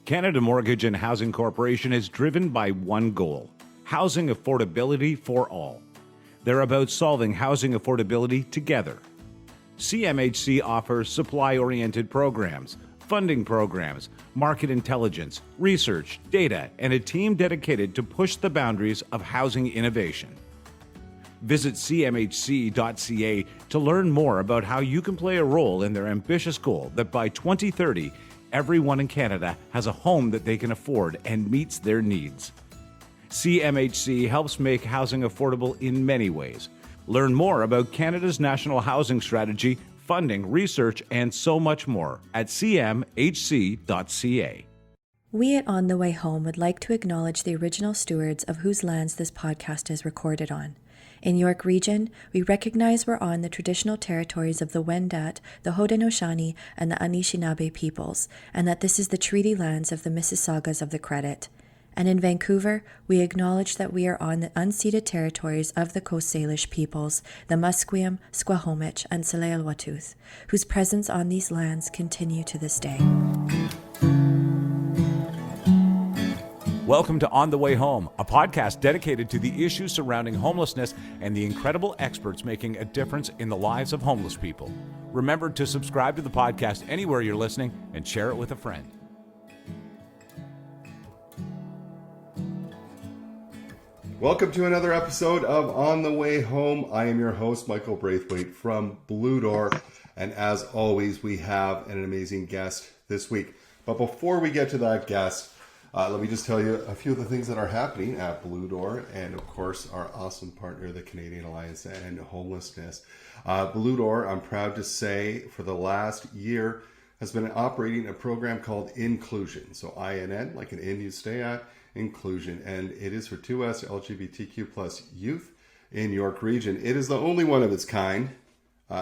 Canada Mortgage and Housing Corporation is driven by one goal: housing affordability for all. They're about solving housing affordability together. CMHC offers supply-oriented programs, funding programs, market intelligence, research, data, and a team dedicated to push the boundaries of housing innovation. Visit cmhc.ca to learn more about how you can play a role in their ambitious goal that by 2030, everyone in Canada has a home that they can afford and meets their needs. CMHC helps make housing affordable in many ways. Learn more about Canada's National Housing Strategy, funding, research, and so much more at cmhc.ca. We at On the Way Home would like to acknowledge the original stewards of whose lands this podcast is recorded on. In York Region, we recognize we're on the traditional territories of the Wendat, the Haudenosaunee, and the Anishinaabe peoples, and that this is the treaty lands of the Mississaugas of the Credit. And in Vancouver, we acknowledge that we are on the unceded territories of the Coast Salish peoples, the Musqueam, Squamish, and Tsleil-Waututh, whose presence on these lands continue to this day. Welcome to On the Way Home, a podcast dedicated to the issues surrounding homelessness and the incredible experts making a difference in the lives of homeless people. Remember to subscribe to the podcast anywhere you're listening and share it with a friend. Welcome to another episode of On the Way Home. I am your host, Michael Braithwaite from Blue Door. And as always, we have an amazing guest this week. But before we get to that guest, let me just tell you a few of the things that are happening at Blue Door and, of course, our awesome partner, the Canadian Alliance and Homelessness. Blue Door, I'm proud to say, for the last year, has been operating a program called Inclusion. So INN, like an inn you stay at, Inclusion. And it is for 2S LGBTQ plus youth in York Region. It is the only one of its kind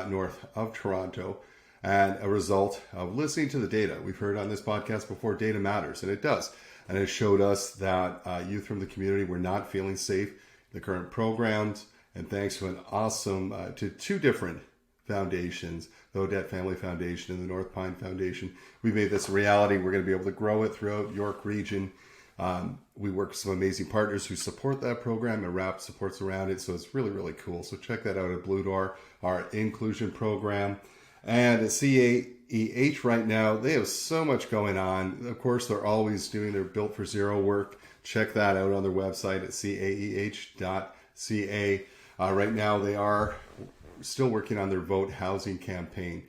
north of Toronto. And a result of listening to the data. We've heard on this podcast before, data matters, and it does. And it showed us that youth from the community were not feeling safe in the current programs. And thanks to an awesome, to two different foundations, the Odette Family Foundation and the North Pine Foundation, we made this a reality. We're going to be able to grow it throughout York Region. We work with some amazing partners who support that program and wrap supports around it. So it's really, really cool. So check that out at Blue Door, our inclusion program. And at CAEH right now, they have so much going on. Of course, they're always doing their Built for Zero work. Check that out on their website at caeh.ca. Right now, they are still working on their Vote Housing campaign.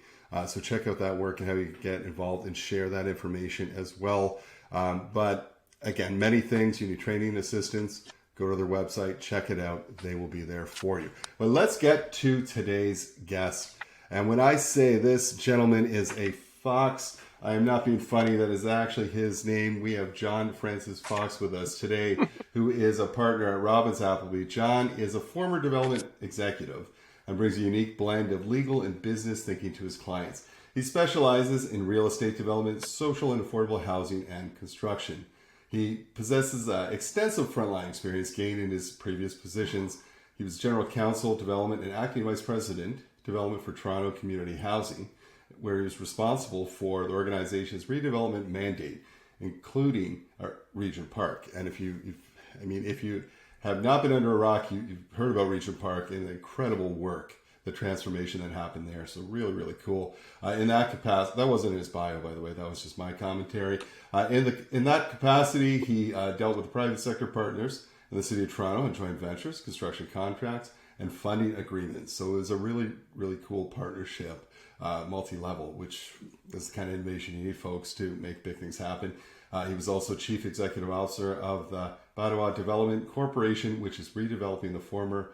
So check out that work and how you can get involved and share that information as well. But again, many things. You need training assistance. Go to their website, check it out. They will be there for you. But let's get to today's guest. And when I say this gentleman is a fox, I am not being funny. That is actually his name. We have John Francis Fox with us today, who is a partner at Robbins Appleby. John is a former development executive and brings a unique blend of legal and business thinking to his clients. He specializes in real estate development, social and affordable housing, and construction. He possesses extensive frontline experience gained in his previous positions. He was general counsel, development, and acting vice president, development for Toronto Community Housing, where he was responsible for the organization's redevelopment mandate, including Regent Park. And if you have not been under a rock, you've heard about Regent Park and the incredible work, the transformation that happened there. So really, really cool. In that capacity, that wasn't in his bio, by the way, that was just my commentary. In that capacity, he dealt with private sector partners in the City of Toronto and joint ventures, construction contracts, and funding agreements. So it was a really, really cool partnership, multi-level, which is the kind of innovation you need, folks, to make big things happen. He was also Chief Executive Officer of the Badawa Development Corporation, which is redeveloping the former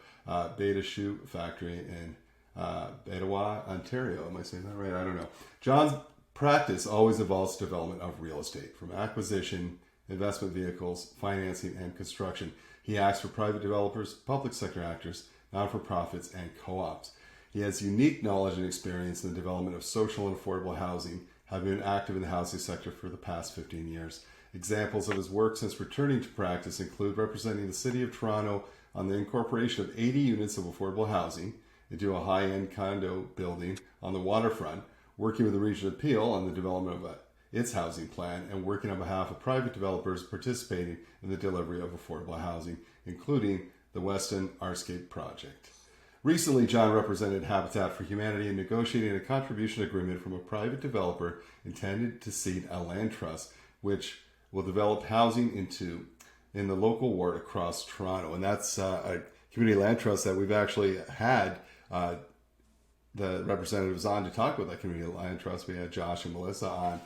Beta Shoe factory in Badawa, Ontario. Am I saying that right? I don't know. John's practice always involves development of real estate, from acquisition, investment vehicles, financing, and construction. He acts for private developers, public sector actors, not-for-profits, and co-ops. He has unique knowledge and experience in the development of social and affordable housing, having been active in the housing sector for the past 15 years. Examples of his work since returning to practice include representing the City of Toronto on the incorporation of 80 units of affordable housing into a high-end condo building on the waterfront, working with the Region Appeal on the development of its housing plan and working on behalf of private developers participating in the delivery of affordable housing, including the Weston Arscape project. Recently, John represented Habitat for Humanity in negotiating a contribution agreement from a private developer intended to seed a land trust, which will develop housing in the local ward across Toronto. And that's a community land trust that we've actually had the representatives on to talk about that community land trust. We had Josh and Melissa on.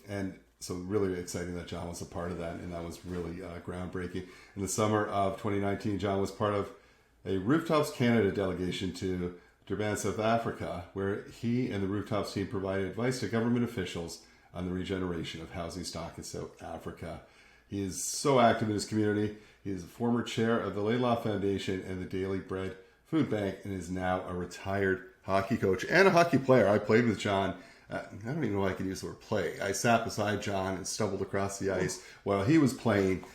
And so really exciting that John was a part of that. And that was really groundbreaking. In the summer of 2019, John was part of a Rooftops Canada delegation to Durban, South Africa, where he and the Rooftops team provided advice to government officials on the regeneration of housing stock in South Africa. He is so active in his community. He is a former chair of the Laidlaw Foundation and the Daily Bread Food Bank, and is now a retired hockey coach and a hockey player. I played with John. I don't even know if I can use the word play. I sat beside John and stumbled across the ice while he was playing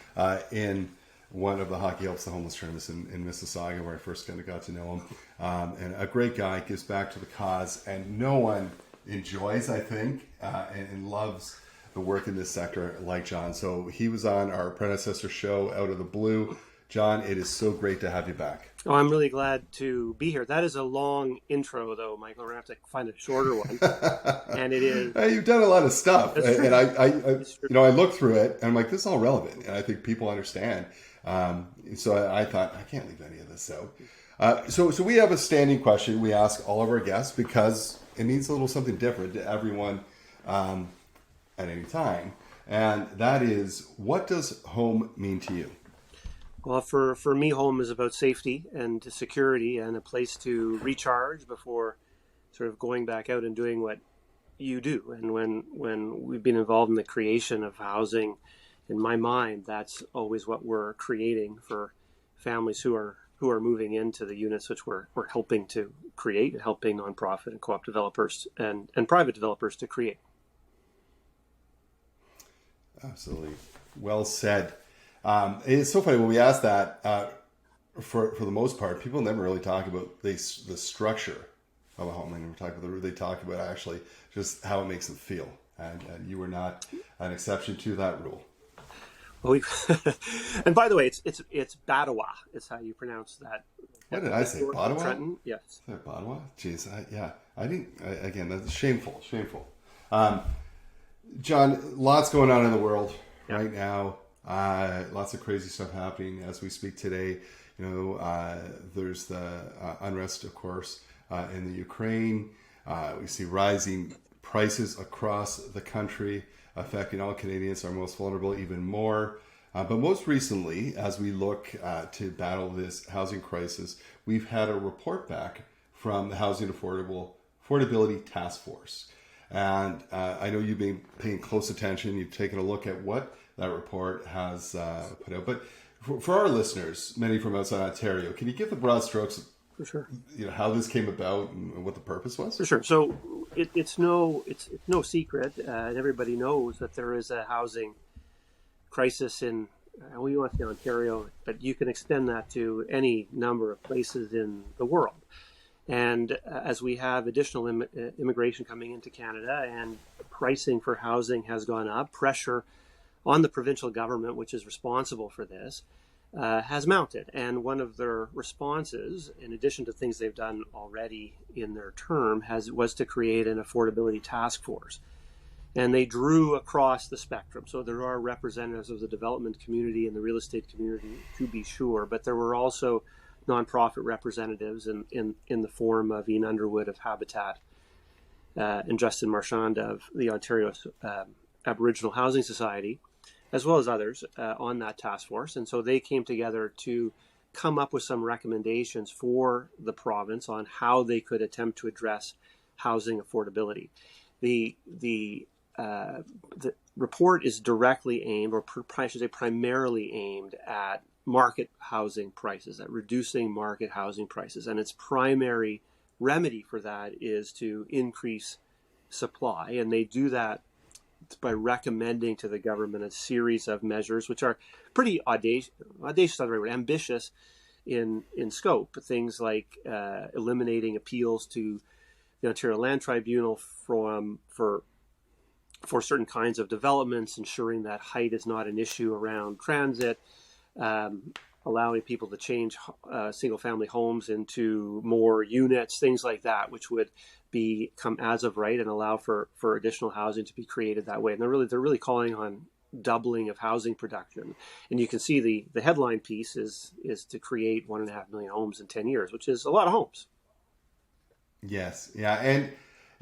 in one of the Hockey Helps the Homeless tournaments in Mississauga, where I first kind of got to know him. And a great guy, gives back to the cause, and no one enjoys, I think, and loves the work in this sector like John. So he was on our predecessor show, Out of the Blue. John, it is so great to have you back. Oh, I'm really glad to be here. That is a long intro, though, Michael. We're going to have to find a shorter one. And it is. Hey, you've done a lot of stuff. That's true. And I looked through it, and I'm like, this is all relevant. And I think people understand. So I thought, I can't leave any of this out. So we have a standing question we ask all of our guests, because it means a little something different to everyone at any time. And that is, what does home mean to you? Well, for me, home is about safety and security and a place to recharge before sort of going back out and doing what you do. And when we've been involved in the creation of housing, in my mind, that's always what we're creating for families who are moving into the units which we're helping to create, helping nonprofit and co-op developers and private developers to create. Absolutely. Well said. It's so funny when we ask that, for the most part, people never really talk about the structure of a home. They never talk about the roof. They talk about actually just how it makes them feel. And you were not an exception to that rule. Well, and by the way, it's Badawa is how you pronounce that. What did I say? Badawa? Trenton? Yes. Is that Badawa? Jeez, I didn't. Again, that's shameful. John, lots going on in the world right now. Lots of crazy stuff happening as we speak today. There's the unrest, of course, in the Ukraine. We see rising prices across the country, affecting all Canadians, our most vulnerable, even more. But most recently, as we look to battle this housing crisis, we've had a report back from the Housing Affordability Task Force. And I know you've been paying close attention. You've taken a look at what that report has put out. But for our listeners, many from outside Ontario, can you give the broad strokes of, For sure. How this came about and what the purpose was? For sure. So it's no secret, and everybody knows that there is a housing crisis in, we want to say Ontario, but you can extend that to any number of places in the world. And as we have additional immigration coming into Canada and pricing for housing has gone up, pressure on the provincial government, which is responsible for this, has mounted. And one of their responses, in addition to things they've done already in their term, was to create an affordability task force. And they drew across the spectrum. So there are representatives of the development community and the real estate community, to be sure, but there were also nonprofit representatives in the form of Ian Underwood of Habitat and Justin Marchand of the Ontario Aboriginal Housing Society, as well as others on that task force. And so they came together to come up with some recommendations for the province on how they could attempt to address housing affordability. The report is directly aimed, or I should say primarily aimed at market housing prices, at reducing market housing prices. And its primary remedy for that is to increase supply. And they do that by recommending to the government a series of measures which are pretty audacious, ambitious in scope. Things like eliminating appeals to the Ontario Land Tribunal for for certain kinds of developments, ensuring that height is not an issue around transit, allowing people to change single-family homes into more units, things like that, which would become as of right and allow for additional housing to be created that way. And they're really calling on doubling of housing production. And you can see the headline piece is to create 1.5 million homes in 10 years, which is a lot of homes. Yes. Yeah. And,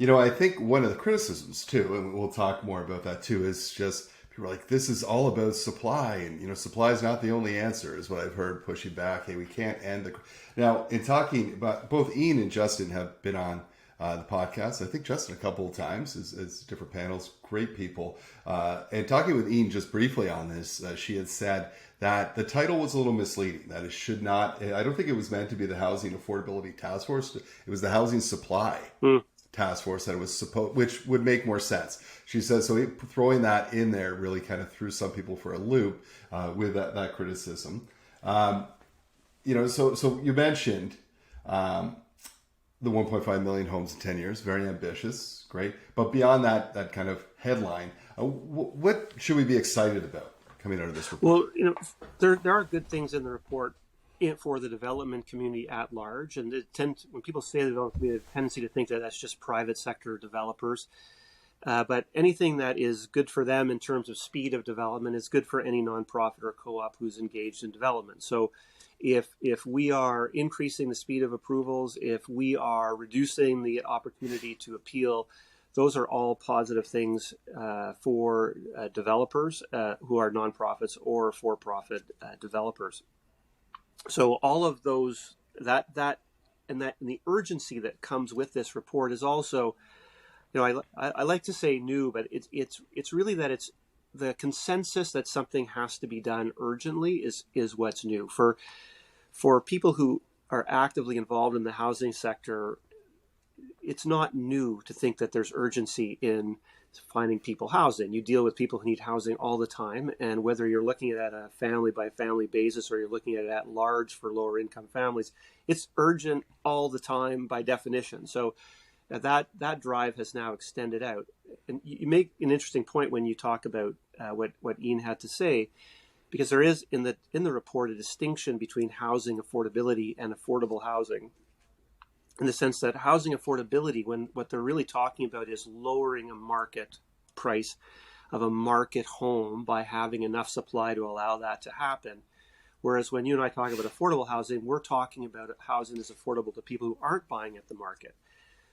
I think one of the criticisms too, and we'll talk more about that too, is just people are like, this is all about supply. And, supply is not the only answer is what I've heard pushing back. Hey, we can't end the... Now, in talking about, both Ian and Justin have been on the podcast. I think Justin a couple of times as different panels, great people. And talking with Ian just briefly on this, she had said that the title was a little misleading, that it should not, I don't think it was meant to be the Housing Affordability Task Force. It was the Housing Supply Task Force that it was supposed, which would make more sense. She said, so throwing that in there really kind of threw some people for a loop with that criticism. So you mentioned the 1.5 million homes in 10 years, very ambitious, great. But beyond that kind of headline, what should we be excited about coming out of this report? Well, there are good things in the report for the development community at large. And when people say the development community, they have a tendency to think that that's just private sector developers. But anything that is good for them in terms of speed of development is good for any nonprofit or co-op who's engaged in development. So if we are increasing the speed of approvals, if we are reducing the opportunity to appeal, those are all positive things for developers who are nonprofits or for-profit developers. So all of those, and the urgency that comes with this report is also, I like to say new, but it's really that it's the consensus that something has to be done urgently is what's new. For people who are actively involved in the housing sector, it's not new to think that there's urgency in finding people housing. You deal with people who need housing all the time, and whether you're looking at a family by family basis or you're looking at large for lower income families, it's urgent all the time by definition. So that drive has now extended out. And you make an interesting point when you talk about what Ian had to say, because there is in the report a distinction between housing affordability and affordable housing, in the sense that housing affordability, when what they're really talking about is lowering a market price of a market home by having enough supply to allow that to happen. Whereas when you and I talk about affordable housing, we're talking about housing is affordable to people who aren't buying at the market.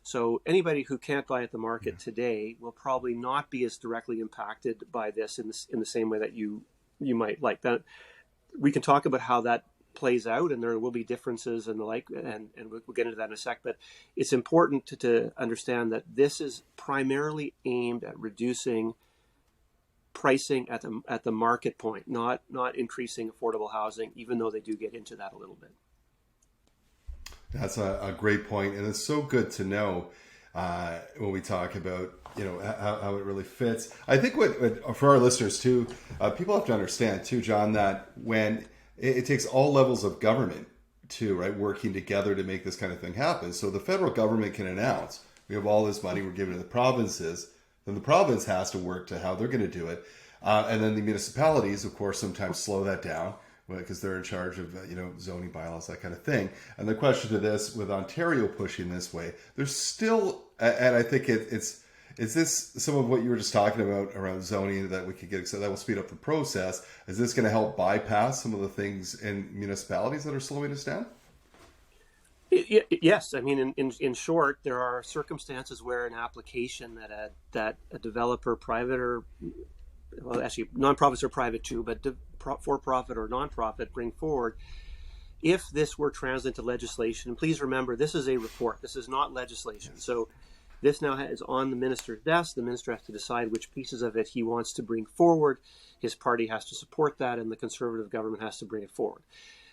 So anybody who can't buy at the market today will probably not be as directly impacted by this in the same way that you might like. That we can talk about how that plays out, and there will be differences and the like, and we'll get into that in a sec. But it's important to understand that this is primarily aimed at reducing pricing at the market point, not increasing affordable housing, even though they do get into that a little bit. That's a great point, and it's so good to know when we talk about how it really fits. I think what for our listeners too, people have to understand too, John, that when it takes all levels of government too, right, working together to make this kind of thing happen. So the federal government can announce, we have all this money we're giving to the provinces, then the province has to work to how they're going to do it. And then the municipalities, of course, sometimes slow that down because they're in charge of, zoning bylaws, that kind of thing. And the question to this, with Ontario pushing this way, there's still, and I think is this some of what you were just talking about around zoning that we could get, so that will speed up the process? Is this going to help bypass some of the things in municipalities that are slowing us down? Yes. I mean, in short, there are circumstances where an application that a developer, private or, well, actually nonprofits are private too, but for-profit or nonprofit bring forward, if this were translated to legislation, and please remember, this is a report, this is not legislation. So this now is on the minister's desk. The minister has to decide which pieces of it he wants to bring forward. His party has to support that, and the Conservative government has to bring it forward.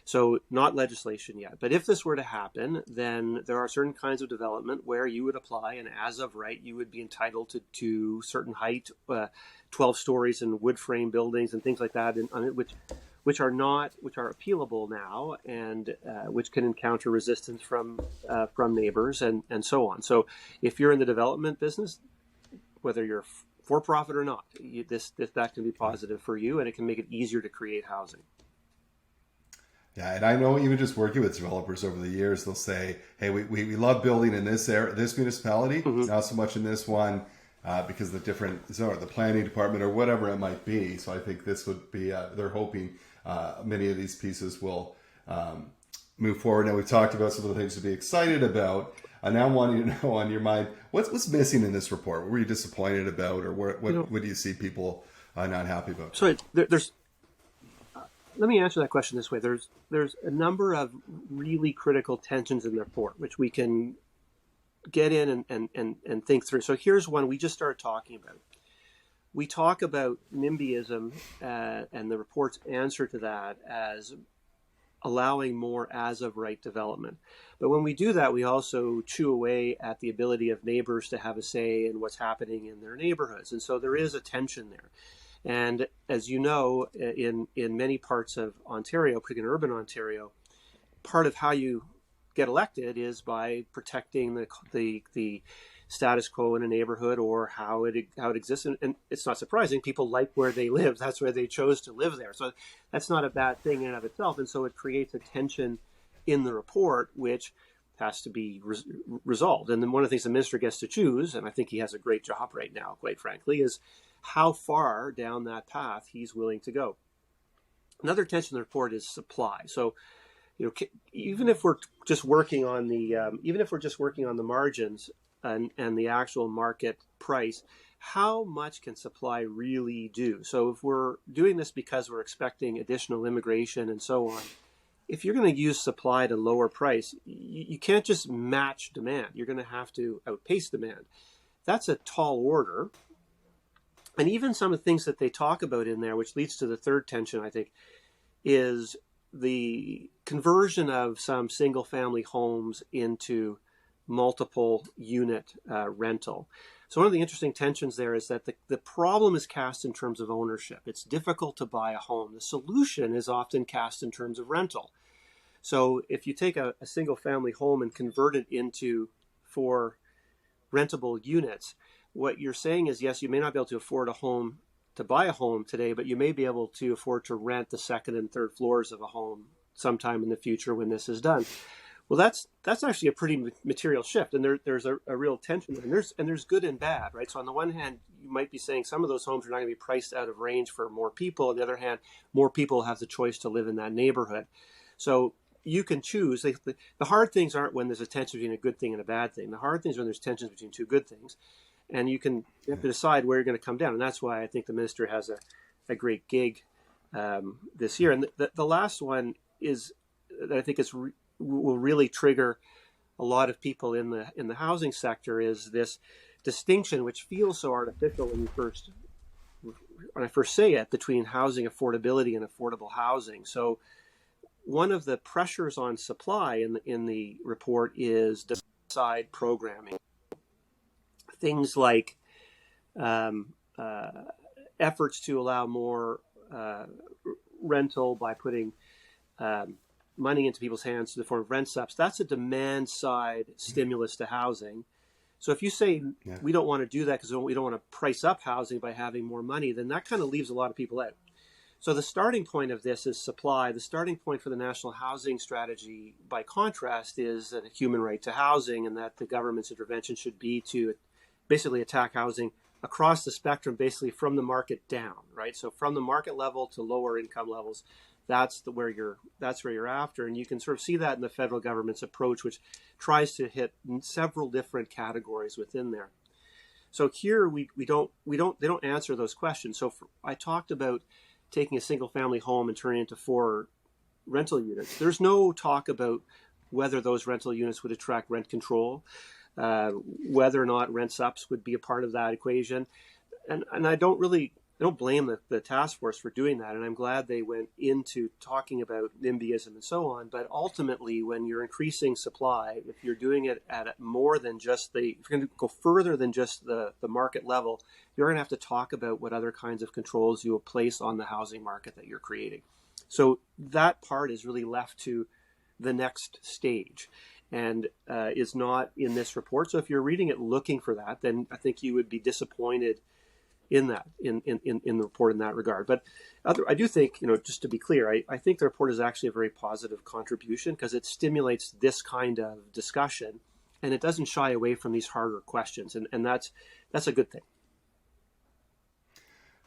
So not legislation yet. But if this were to happen, then there are certain kinds of development where you would apply, and as of right, you would be entitled to certain height, 12 stories and wood frame buildings and things like that, which are appealable now, and which can encounter resistance from neighbors and so on. So if you're in the development business, whether you're for profit or not, that can be positive for you, and it can make it easier to create housing. Yeah, and I know even just working with developers over the years, they'll say, "Hey, we love building in this area, this municipality, not so much in this one, because the different, the planning department or whatever it might be." So I think this would be, they're hoping many of these pieces will move forward. Now we've talked about some of the things to be excited about. I now want you to know on your mind, what's missing in this report? What were you disappointed about, or what do you see people not happy about? So there's. Let me answer that question this way. There's a number of really critical tensions in the report, which we can get in and think through. So here's one we just started talking about. We talk about NIMBYism and the report's answer to that as allowing more as-of-right development. But when we do that, we also chew away at the ability of neighbors to have a say in what's happening in their neighborhoods. And so there is a tension there. And as you know, in many parts of Ontario, particularly in urban Ontario, part of how you get elected is by protecting the status quo in a neighborhood or how it exists. And it's not surprising. People like where they live. That's where they chose to live there. So that's not a bad thing in and of itself. And so it creates a tension in the report, which has to be resolved. And then one of the things the minister gets to choose, and I think he has a great job right now, quite frankly, is how far down that path he's willing to go. Another tension in the report is supply. So, even if we're just working on the margins and the actual market price, how much can supply really do? So if we're doing this because we're expecting additional immigration and so on, if you're going to use supply to lower price, you can't just match demand. You're going to have to outpace demand. That's a tall order. And even some of the things that they talk about in there, which leads to the third tension, I think, is the conversion of some single-family homes into multiple unit rental. So one of the interesting tensions there is that the problem is cast in terms of ownership. It's difficult to buy a home. The solution is often cast in terms of rental. So if you take a single-family home and convert it into 4 rentable units, what you're saying is, yes, you may not be able to afford to buy a home today, but you may be able to afford to rent the second and third floors of a home sometime in the future when this is done. Well, that's actually a pretty material shift, and there's a real tension there. And there's good and bad, right? So on the one hand, you might be saying some of those homes are not going to be priced out of range for more people. On the other hand, more people have the choice to live in that neighborhood. So you can choose. The hard things aren't when there's a tension between a good thing and a bad thing. The hard things are when there's tensions between two good things. And you have to decide where you're going to come down. And that's why I think the minister has a great gig this year. And the last one is that I think will really trigger a lot of people in the housing sector is this distinction, which feels so artificial when I first say it, between housing affordability and affordable housing. So one of the pressures on supply in the report is demand-side programming. Things like efforts to allow more rental by putting money into people's hands in the form of rent subs. That's a demand side stimulus to housing. So if you say we don't want to do that because we don't want to price up housing by having more money, then that kind of leaves a lot of people out. So the starting point of this is supply. The starting point for the National Housing Strategy, by contrast, is a human right to housing, and that the government's intervention should be to basically attack housing across the spectrum, basically from the market down, right? So from the market level to lower income levels, that's where you're after. And you can sort of see that in the federal government's approach, which tries to hit several different categories within there. So here they don't answer those questions. So I talked about taking a single family home and turning it into 4 rental units. There's no talk about whether those rental units would attract rent control, whether or not rent subs would be a part of that equation. And I don't blame the task force for doing that. And I'm glad they went into talking about NIMBYism and so on. But ultimately, when you're increasing supply, if you're doing it at more than just if you're going to go further than just the market level, you're going to have to talk about what other kinds of controls you will place on the housing market that you're creating. So that part is really left to the next stage and is not in this report. So if you're reading it looking for that, then I think you would be disappointed in the report in that regard. But I do think, just to be clear, I think the report is actually a very positive contribution because it stimulates this kind of discussion, and it doesn't shy away from these harder questions, and that's a good thing.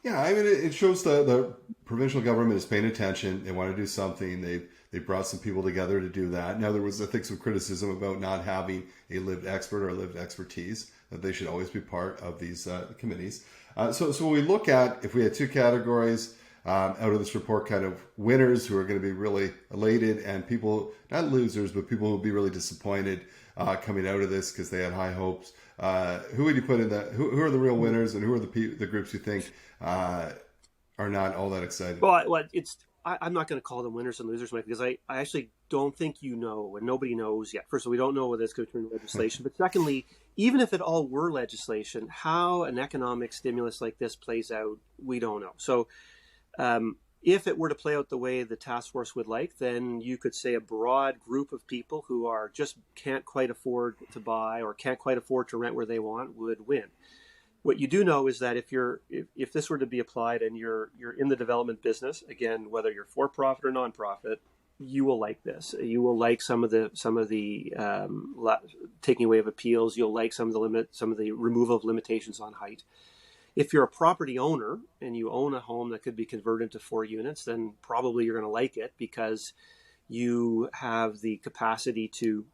Yeah, I mean, it shows the provincial government is paying attention. They want to do something. They brought some people together to do that. Now, there was, I think, some criticism about not having a lived expert or lived expertise, that they should always be part of these committees. So when we look at, if we had two categories out of this report, kind of winners who are going to be really elated, and people, not losers, but people who will be really disappointed coming out of this because they had high hopes. Who would you put in that? Who are the real winners, and who are the groups you think are not all that excited? Well, I'm not going to call them winners and losers, Mike, because I actually don't think and nobody knows yet. First of all, we don't know whether it's going to turn into legislation. But secondly, even if it all were legislation, how an economic stimulus like this plays out, we don't know. So if it were to play out the way the task force would like, then you could say a broad group of people who are just can't quite afford to buy or can't quite afford to rent where they want would win. What you do know is that if this were to be applied and you're in the development business, again, whether you're for profit or nonprofit, you will like this. You will like some of the taking away of appeals. You'll like some of the removal of limitations on height. If you're a property owner and you own a home that could be converted into 4 units, then probably you're going to like it because you have the capacity to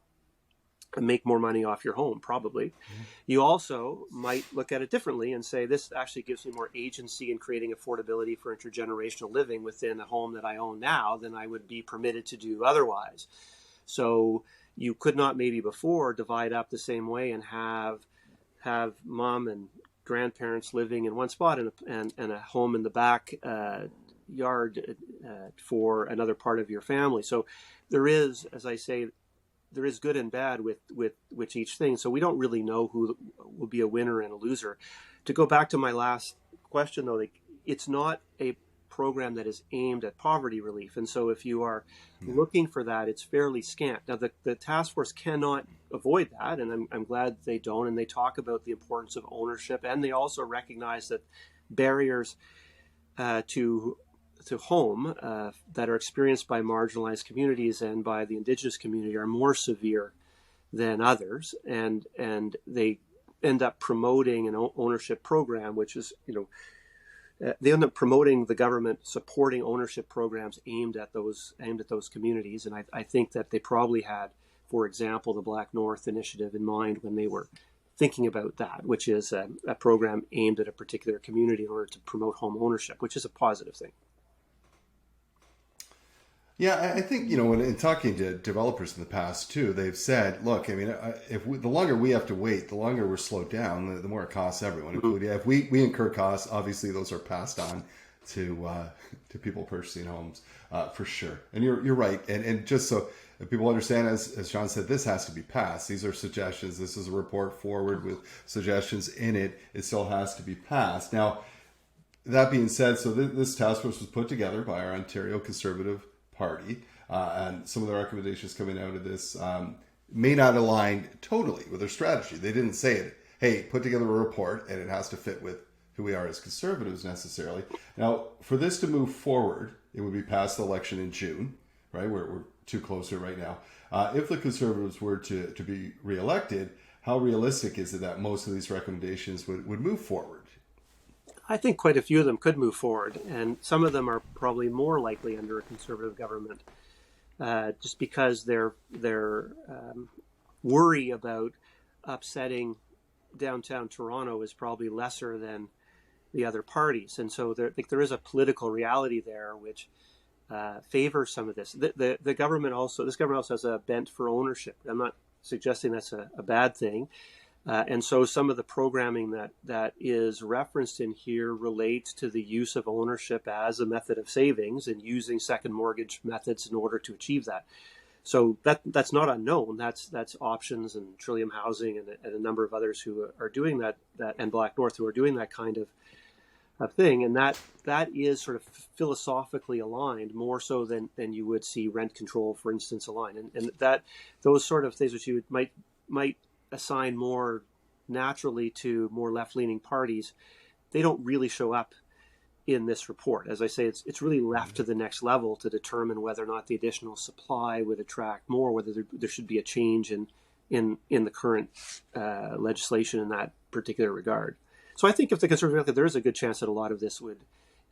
make more money off your home, probably. Mm-hmm. You also might look at it differently and say, this actually gives me more agency in creating affordability for intergenerational living within a home that I own now than I would be permitted to do otherwise. So you could not maybe before divide up the same way and have mom and grandparents living in one spot and a home in the back yard for another part of your family. So there is, as I say, there is good and bad with each thing. So we don't really know who will be a winner and a loser. To go back to my last question, though, it's not a program that is aimed at poverty relief. And so if you are looking for that, it's fairly scant. Now, the task force cannot avoid that, and I'm glad they don't. And they talk about the importance of ownership, and they also recognize that barriers to home that are experienced by marginalized communities and by the Indigenous community are more severe than others, and they end up promoting an ownership program, which is, they end up promoting the government supporting ownership programs aimed at those communities. And I think that they probably had, for example, the Black North Initiative in mind when they were thinking about that, which is a program aimed at a particular community in order to promote home ownership, which is a positive thing. Yeah, I think, when in talking to developers in the past too, they've said, look, I mean, the longer we have to wait, the longer we're slowed down, the more it costs everyone, including if we incur costs, obviously those are passed on to people purchasing homes for sure. And you're right. And just so people understand, as Sean said, this has to be passed. These are suggestions. This is a report forward with suggestions in it. It still has to be passed. Now, that being said, so this task force was put together by our Ontario Conservative Party, and some of the recommendations coming out of this may not align totally with their strategy. They didn't say it, hey, put together a report and it has to fit with who we are as conservatives necessarily. Now, for this to move forward, it would be past the election in June, right? We're too close to it right now. If the conservatives were to be reelected, how realistic is it that most of these recommendations would move forward? I think quite a few of them could move forward, and some of them are probably more likely under a conservative government, just because their worry about upsetting downtown Toronto is probably lesser than the other parties, and so there is a political reality there which favors some of this. The government also has a bent for ownership. I'm not suggesting that's a bad thing. And so some of the programming that is referenced in here relates to the use of ownership as a method of savings and using second mortgage methods in order to achieve that. So that's not unknown. That's Options and Trillium Housing and a number of others who are doing that and Black North who are doing that kind of thing. And that is sort of philosophically aligned more so than you would see rent control, for instance, aligned. And that those sort of things which you might assign more naturally to more left-leaning parties they don't really show up in this report. As I say, it's really left to the next level to determine whether or not the additional supply would attract more, whether there should be a change in the current legislation in that particular regard. So I think if the Conservatives, there is a good chance that a lot of this would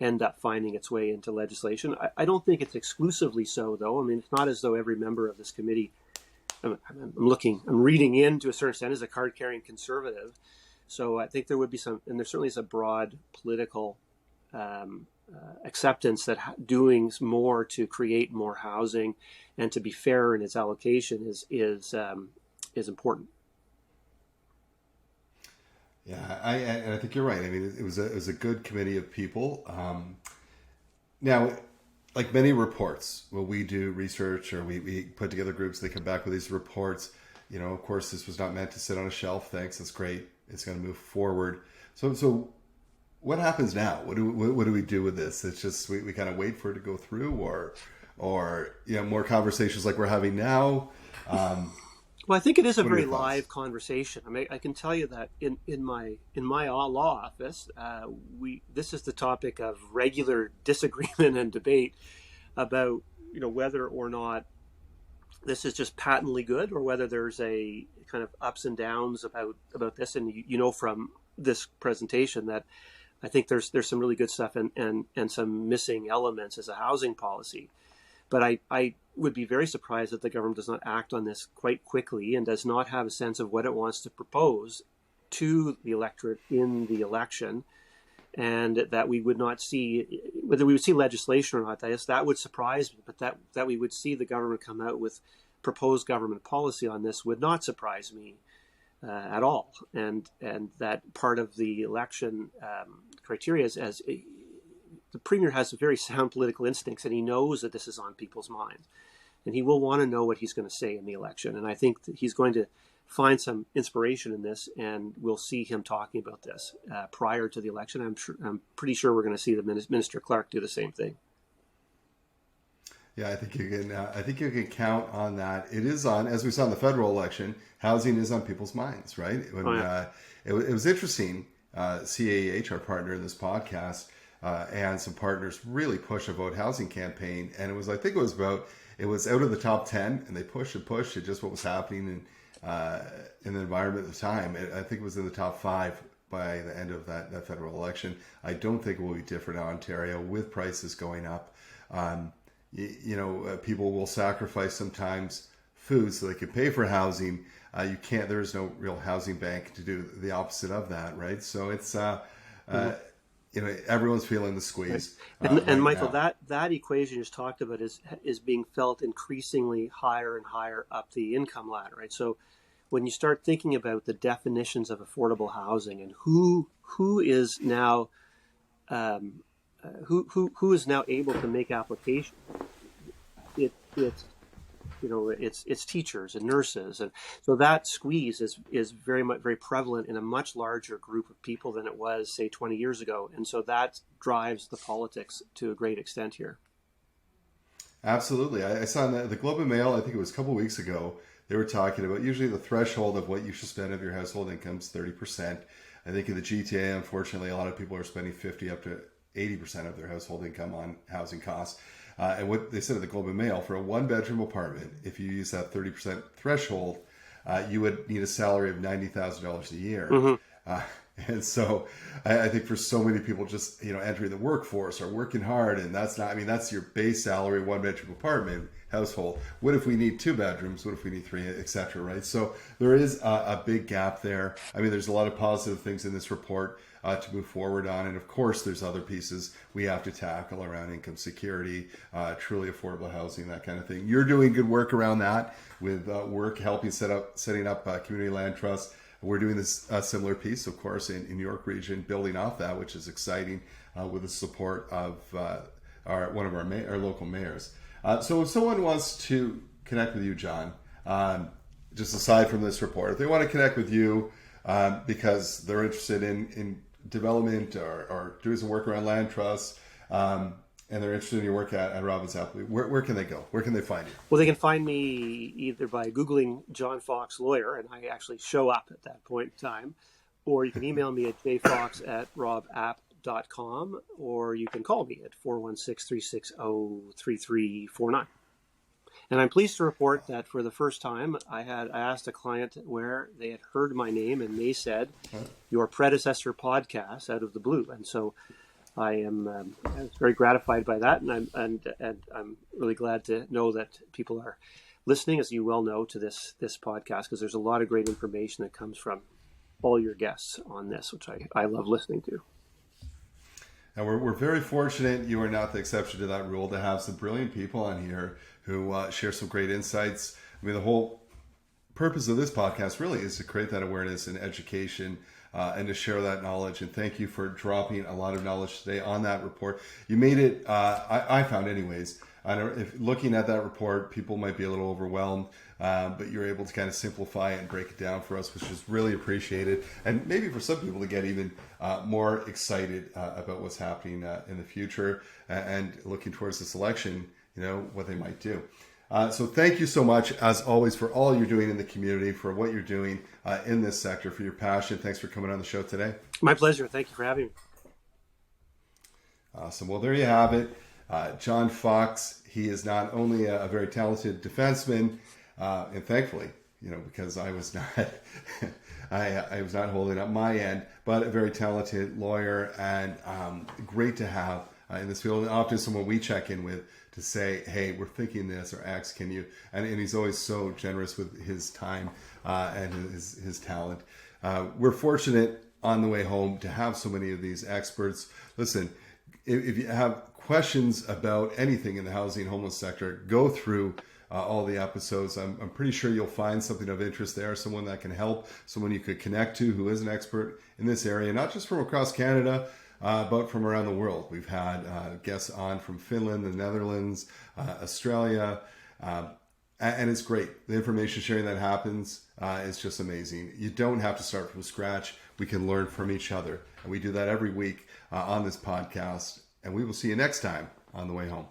end up finding its way into legislation. I don't think it's exclusively so, though. I mean, it's not as though every member of this committee, I'm reading in to a certain extent, is a card-carrying Conservative. So I think there would be some, and there certainly is a broad political acceptance that doing more to create more housing and to be fair in its allocation is important. Yeah, I think you're right. I mean, it was a good committee of people. Now, like many reports, when we do research or we put together groups, they come back with these reports. You know, of course, this was not meant to sit on a shelf. Thanks, that's great. It's going to move forward. So what happens now? What do we do with this? It's just we kind of wait for it to go through, or more conversations like we're having now. Well, I think it is a very live conversation. I mean, I can tell you that in my law office, this is the topic of regular disagreement and debate about whether or not this is just patently good, or whether there's a kind of ups and downs about this. And from this presentation that I think there's some really good stuff and some missing elements as a housing policy. But I would be very surprised that the government does not act on this quite quickly and does not have a sense of what it wants to propose to the electorate in the election, and that we would not see, whether we would see legislation or not, that would surprise me, but that we would see the government come out with proposed government policy on this would not surprise me at all. And that part of the election criteria is the Premier has very sound political instincts, and he knows that this is on people's minds. And he will want to know what he's going to say in the election. And I think that he's going to find some inspiration in this, and we'll see him talking about this prior to the election. I'm pretty sure we're going to see the Minister Clark do the same thing. Yeah, I think you can count on that. It is on, as we saw in the federal election, housing is on people's minds, right? It was interesting. CAH, our partner in this podcast, and some partners really push a vote housing campaign, and it was out of the top 10, and they pushed it just what was happening in the environment at the time. I think it was in the top 5 by the end of that federal election. I don't think it will be different in Ontario with prices going up. People will sacrifice sometimes food so they can pay for housing. There is no real housing bank to do the opposite of that, right? So it's everyone's feeling the squeeze. And Michael, that equation you just talked about is being felt increasingly higher and higher up the income ladder, right? So when you start thinking about the definitions of affordable housing and who is now who is now able to make applications, it's teachers and nurses, and so that squeeze is very prevalent in a much larger group of people than it was, say, 20 years ago, and so that drives the politics to a great extent here. Absolutely. I saw in the Globe and Mail, I think it was a couple of weeks ago, they were talking about usually the threshold of what you should spend of your household income is 30%. I think in the GTA, unfortunately, a lot of people are spending 50 up to 80% of their household income on housing costs. And what they said at the Globe and Mail, for a one-bedroom apartment, if you use that 30% threshold, you would need a salary of $90,000 a year. Mm-hmm. And so I think for so many people just, entering the workforce or working hard, and that's your base salary, one-bedroom apartment household. What if we need 2 bedrooms? What if we need 3, et cetera, right? So there is a big gap there. I mean, there's a lot of positive things in this report to move forward on. And of course, there's other pieces we have to tackle around income security, truly affordable housing, that kind of thing. You're doing good work around that with helping setting up community land trusts. We're doing this similar piece, of course, in York Region, building off that, which is exciting, with the support of one of our local mayors. So if someone wants to connect with you, John, just aside from this report, if they want to connect with you because they're interested in development or doing some work around land trusts, and they're interested in your work at Robbins Appleby, where can they go? Where can they find you? Well, they can find me either by Googling John Fox Lawyer, and I actually show up at that point in time, or you can email me at jfox@robapp.com, or you can call me at 416-360-3349. And I'm pleased to report that for the first time, I asked a client where they had heard my name, and they said, your predecessor podcast, out of the blue. And so I was very gratified by that, and I'm really glad to know that people are listening, as you well know, to this podcast, because there's a lot of great information that comes from all your guests on this, which I love listening to. And we're very fortunate, you are not the exception to that rule, to have some brilliant people on here who share some great insights. I mean, the whole purpose of this podcast really is to create that awareness and education and to share that knowledge. And thank you for dropping a lot of knowledge today on that report. You made it, I found anyways, if looking at that report, people might be a little overwhelmed, but you're able to kind of simplify it and break it down for us, which is really appreciated. And maybe for some people to get even more excited about what's happening in the future and looking towards this election, what they might do. So thank you so much, as always, for all you're doing in the community, for what you're doing in this sector, for your passion. Thanks for coming on the show today. My pleasure. Thank you for having me. Awesome. Well, there you have it. John Fox, he is not only a very talented defenseman, and thankfully, because I was not, I was not holding up my end, but a very talented lawyer, and great to have in this field. And often someone we check in with to say, hey, we're thinking this, or X, can you? And he's always so generous with his time and his talent. We're fortunate on the way home to have so many of these experts. Listen, if you have questions about anything in the housing and homeless sector, go through all the episodes. I'm pretty sure you'll find something of interest there, someone that can help, someone you could connect to who is an expert in this area, not just from across Canada, but from around the world. We've had guests on from Finland, the Netherlands, Australia, and it's great. The information sharing that happens is just amazing. You don't have to start from scratch. We can learn from each other. And we do that every week on this podcast. And we will see you next time on The Way Home.